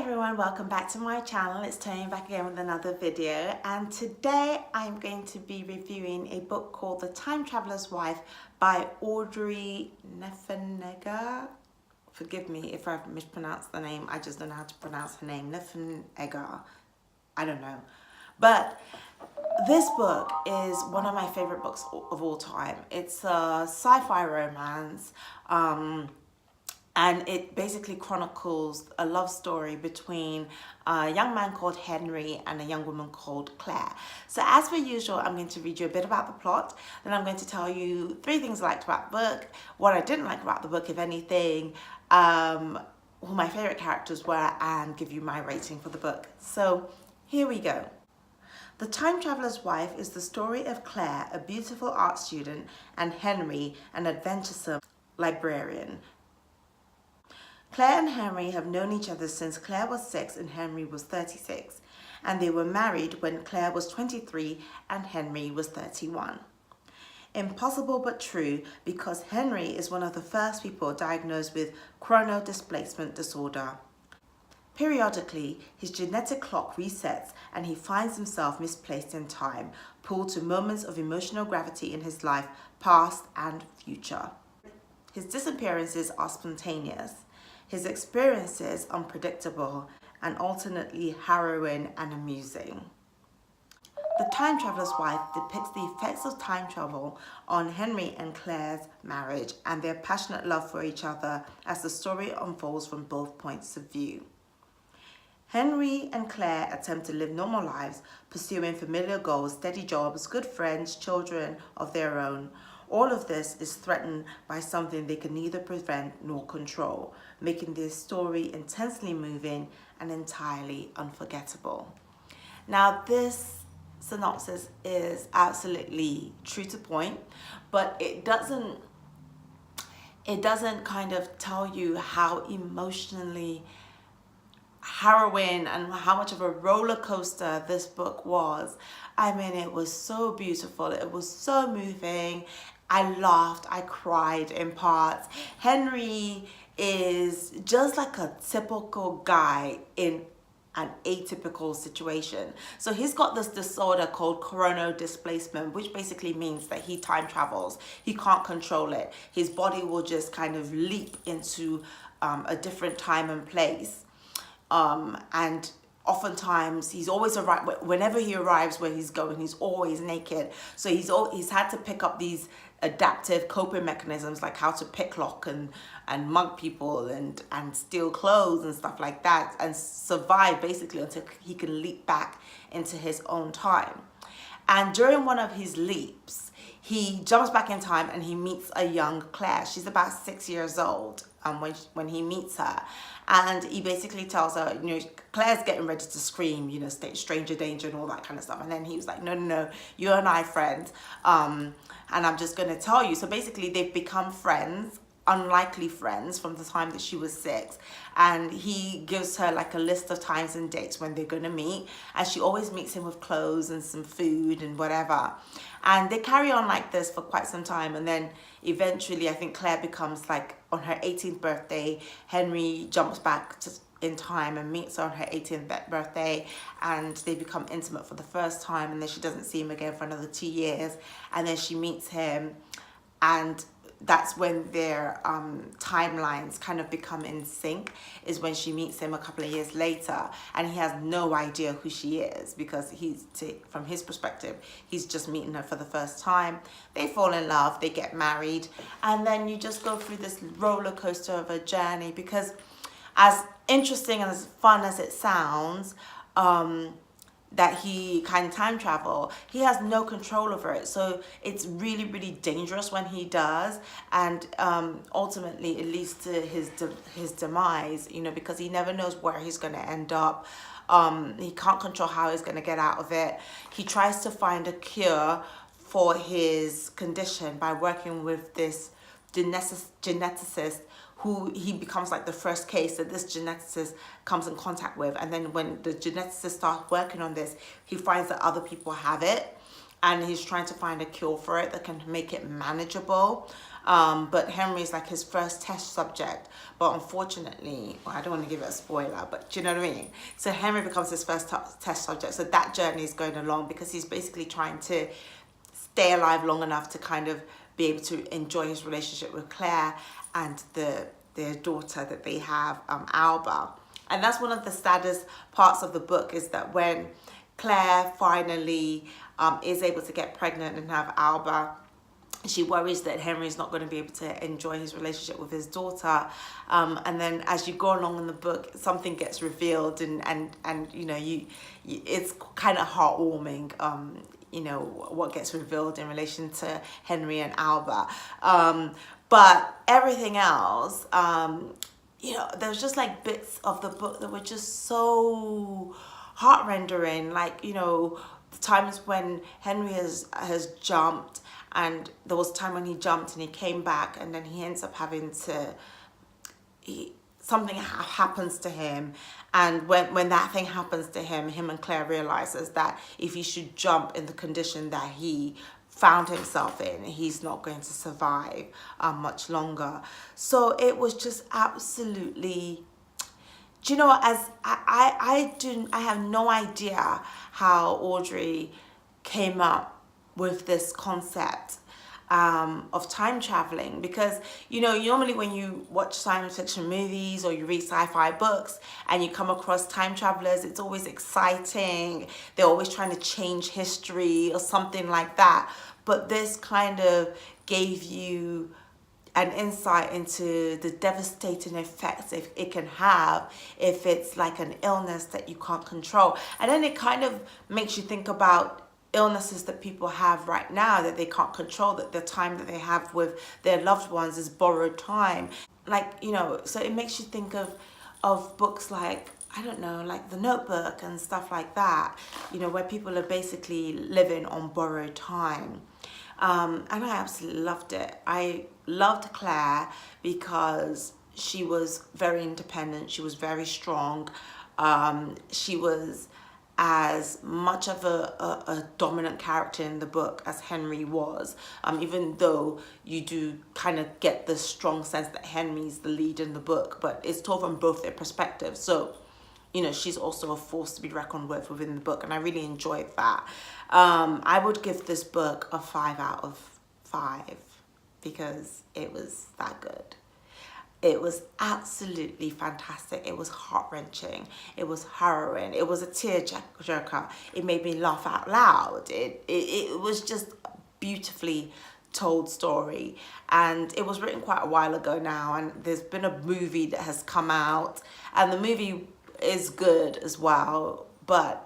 everyone, welcome back to my channel. It's Tony back again with another video, and today I'm going to be reviewing a book called The Time Traveler's Wife by Audrey Niffenegger. Forgive me if I've mispronounced the name, I just don't know how to pronounce her name. Niffenegger, I don't know. But this book is one of my favorite books of all time. It's a sci-fi romance. And it basically chronicles a love story between a young man called Henry and a young woman called Claire. So as per usual, I'm going to read you a bit about the plot. Then I'm going to tell you 3 things I liked about the book, what I didn't like about the book, if anything, who my favorite characters were, and give you my rating for the book. So here we go. The Time Traveler's Wife is the story of Claire, a beautiful art student, and Henry, an adventuresome librarian. Claire and Henry have known each other since Claire was 6 and Henry was 36, and they were married when Claire was 23 and Henry was 31. Impossible but true, because Henry is one of the first people diagnosed with chronodisplacement disorder. Periodically, his genetic clock resets and he finds himself misplaced in time, pulled to moments of emotional gravity in his life, past and future. His disappearances are spontaneous. His experiences unpredictable and alternately harrowing and amusing. The Time Traveler's Wife depicts the effects of time travel on Henry and Claire's marriage and their passionate love for each other as the story unfolds from both points of view. Henry and Claire attempt to live normal lives, pursuing familiar goals, steady jobs, good friends, children of their own. All of this is threatened by something they can neither prevent nor control, making this story intensely moving and entirely unforgettable. Now, this synopsis is absolutely true to point, but it doesn't kind of tell you how emotionally harrowing and how much of a roller coaster this book was. I mean, it was so beautiful, it was so moving. I laughed, I cried in parts. Henry is just like a typical guy in an atypical situation. So he's got this disorder called chronodisplacement, which basically means that he time travels. He can't control it. His body will just kind of leap into a different time and place. And oftentimes he's always whenever he arrives where he's going, he's always naked. So he's had to pick up these adaptive coping mechanisms, like how to picklock and mug people and steal clothes and stuff like that, and survive basically until he can leap back into his own time. And during one of his leaps, he jumps back in time and he meets a young Claire. She's about 6 years old when he meets her. And he basically tells her, you know, Claire's getting ready to scream, you know, stranger danger and all that kind of stuff. And then he was like, no, you and I friends. And I'm just going to tell you. So basically they've become friends, unlikely friends, from the time that she was 6. And he gives her like a list of times and dates when they're going to meet. And she always meets him with clothes and some food and whatever. And they carry on like this for quite some time. And then eventually, I think Claire becomes like, on her 18th birthday, Henry jumps back in time and meets her on her 18th birthday, and they become intimate for the first time. And then she doesn't see him again for another 2 years. And then she meets him, and that's when their timelines kind of become in sync, is when she meets him a couple of years later, and he has no idea who she is, because from his perspective, he's just meeting her for the first time. They fall in love, they get married, and then you just go through this roller coaster of a journey, because as interesting and as fun as it sounds, that he can time travel, he has no control over it. So it's really, really dangerous when he does, and ultimately it leads to his demise, you know, because he never knows where he's going to end up. He can't control how he's going to get out of it. He tries to find a cure for his condition by working with this geneticist, who he becomes like the first case that this geneticist comes in contact with. And then when the geneticist starts working on this, he finds that other people have it. and he's trying to find a cure for it that can make it manageable. But Henry is like his first test subject. But unfortunately, well, I don't want to give it a spoiler, but do you know what I mean? So Henry becomes his first test subject. So that journey is going along because he's basically trying to stay alive long enough to kind of be able to enjoy his relationship with Claire and their daughter that they have, Alba. And that's one of the saddest parts of the book, is that when Claire finally is able to get pregnant and have Alba, she worries that Henry's not going to be able to enjoy his relationship with his daughter. And then as you go along in the book, something gets revealed, and you know, it's kind of heartwarming, you know, what gets revealed in relation to Henry and Alba. But everything else, you know, there's just like bits of the book that were just so heart-rendering. Like, you know, the times when Henry has jumped, and there was a time when he jumped and he came back, and then he ends up having to, something happens to him, and when that thing happens to him, him and Claire realizes that if he should jump in the condition that he found himself in, he's not going to survive much longer. So it was just absolutely, do you know what, as I have no idea how Audrey came up with this concept of time traveling, because, you know, normally when you watch science fiction movies or you read sci-fi books and you come across time travelers, it's always exciting. They're always trying to change history or something like that. But this kind of gave you an insight into the devastating effects it can have if it's like an illness that you can't control. And then it kind of makes you think about illnesses that people have right now that they can't control, that the time that they have with their loved ones is borrowed time. Like, you know, so it makes you think of books like, I don't know, like The Notebook and stuff like that, you know, where people are basically living on borrowed time. And I absolutely loved it. I loved Claire because she was very independent. She was very strong. She was as much of a dominant character in the book as Henry was, even though you do kind of get the strong sense that Henry's the lead in the book, but it's told from both their perspectives. So, you know, she's also a force to be reckoned with within the book, and I really enjoyed that. I would give this book a 5 out of 5 because it was that good. It was absolutely fantastic. It was heart-wrenching. It was harrowing. It was a tearjerker. It made me laugh out loud. It was just a beautifully told story. And it was written quite a while ago now, and there's been a movie that has come out, and the movie is good as well, but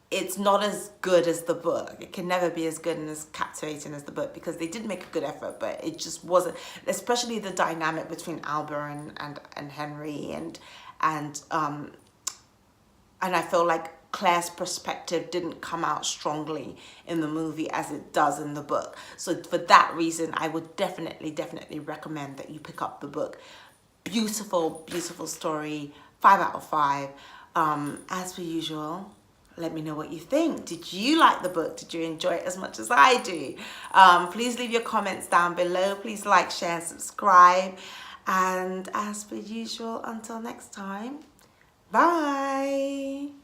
it's not as good as the book. It can never be as good and as captivating as the book, because they did make a good effort, but it just wasn't, especially the dynamic between Alba and Henry, and I feel like Claire's perspective didn't come out strongly in the movie as it does in the book. So for that reason, I would definitely recommend that you pick up the book. Beautiful, beautiful story, 5 out of 5. As per usual, let me know what you think. Did you like the book? Did you enjoy it as much as I do? Please leave your comments down below. Please like, share, and subscribe. And as per usual, until next time, bye.